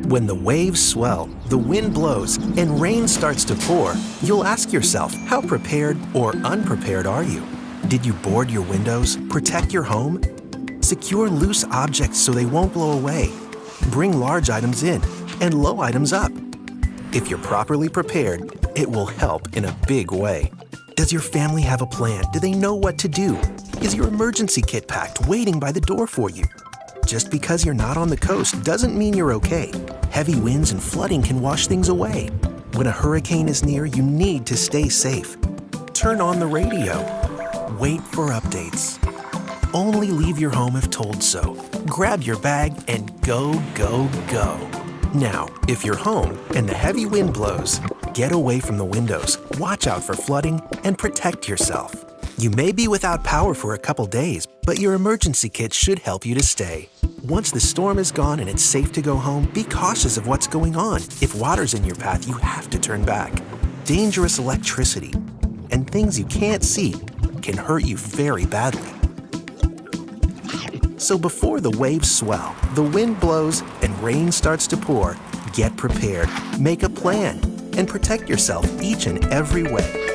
When the waves swell, the wind blows, and rain starts to pour, you'll ask yourself, how prepared or unprepared are you? Did you board your windows, protect your home? Secure loose objects so they won't blow away. Bring large items in and low items up. If you're properly prepared, it will help in a big way. Does your family have a plan? Do they know what to do? Is your emergency kit packed, waiting by the door for you? Just because you're not on the coast doesn't mean you're okay. Heavy winds and flooding can wash things away. When a hurricane is near, you need to stay safe. Turn on the radio. Wait for updates. Only leave your home if told so. Grab your bag and go, go, go. Now, if you're home and the heavy wind blows, get away from the windows, watch out for flooding, and protect yourself. You may be without power for a couple days, but your emergency kit should help you to stay. Once the storm is gone and it's safe to go home, be cautious of what's going on. If water's in your path, you have to turn back. Dangerous electricity and things you can't see can hurt you very badly. So before the waves swell, the wind blows, and rain starts to pour, get prepared, make a plan, and protect yourself each and every way.